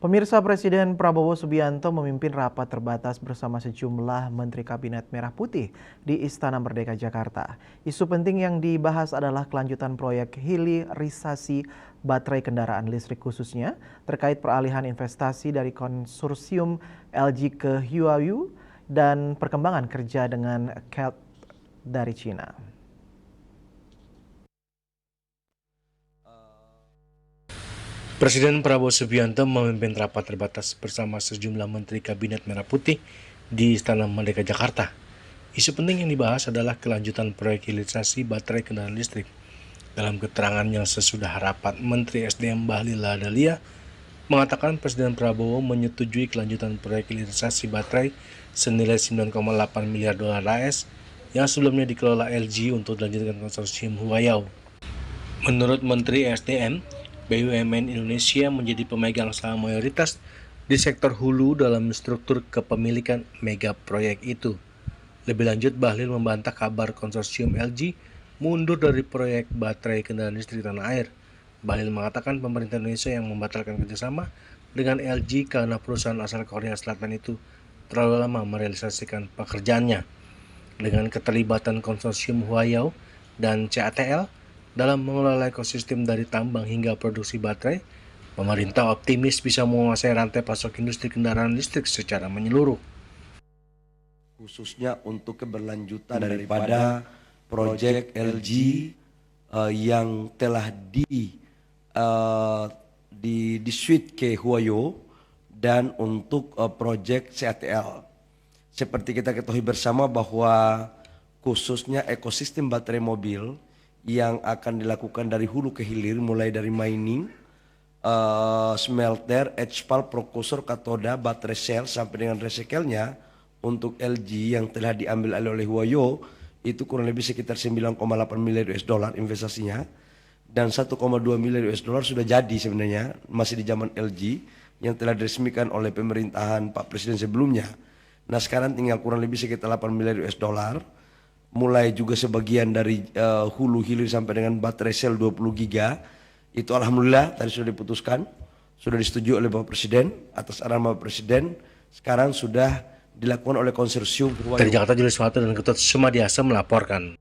Pemirsa, Presiden Prabowo Subianto memimpin rapat terbatas bersama sejumlah Menteri Kabinet Merah Putih di Istana Merdeka Jakarta. Isu penting yang dibahas adalah kelanjutan proyek hilirisasi baterai kendaraan listrik khususnya terkait peralihan investasi dari konsorsium LG ke Huawei dan perkembangan kerja dengan CAT dari Cina. Presiden Prabowo Subianto memimpin rapat terbatas bersama sejumlah Menteri Kabinet Merah Putih di Istana Merdeka Jakarta. Isu penting yang dibahas adalah kelanjutan proyek hilirisasi baterai kendaraan listrik. Dalam keterangan yang sesudah rapat, Menteri SDM Bahlil Lahadalia mengatakan Presiden Prabowo menyetujui kelanjutan proyek hilirisasi baterai senilai 9,8 miliar dolar AS yang sebelumnya dikelola LG untuk dilanjutkan konsorsium Huayou. Menurut Menteri SDM, BUMN Indonesia menjadi pemegang saham mayoritas di sektor hulu dalam struktur kepemilikan mega proyek itu. Lebih lanjut, Bahlil membantah kabar konsorsium LG mundur dari proyek baterai kendaraan listrik tanah air. Bahlil mengatakan pemerintah Indonesia yang membatalkan kerjasama dengan LG karena perusahaan asal Korea Selatan itu terlalu lama merealisasikan pekerjaannya. Dengan keterlibatan konsorsium Huayou dan CATL dalam mengelola ekosistem dari tambang hingga produksi baterai, pemerintah optimis bisa menguasai rantai pasok industri kendaraan listrik secara menyeluruh. Khususnya untuk keberlanjutan daripada proyek LG yang telah di switch ke Huayou dan untuk proyek CATL. Seperti kita ketahui bersama bahwa khususnya ekosistem baterai mobil yang akan dilakukan dari hulu ke hilir, mulai dari mining, smelter, HPAL, prokursor, katoda, baterai sel sampai dengan recycle-nya untuk LG yang telah diambil alih oleh Huayou itu kurang lebih sekitar 9,8 miliar US dollar investasinya, dan 1,2 miliar US dollar sudah jadi sebenarnya masih di zaman LG yang telah diresmikan oleh pemerintahan Pak Presiden sebelumnya. Nah sekarang tinggal kurang lebih sekitar 8 miliar US dollar. Mulai juga sebagian dari hulu hilir sampai dengan baterai sel 20 giga itu alhamdulillah tadi sudah diputuskan, sudah disetujui oleh Bapak Presiden atas arahan Bapak Presiden. Sekarang sudah dilakukan oleh konsorsium. Dari Jakarta, Julius Wato dan Ketut Sumadiasa melaporkan.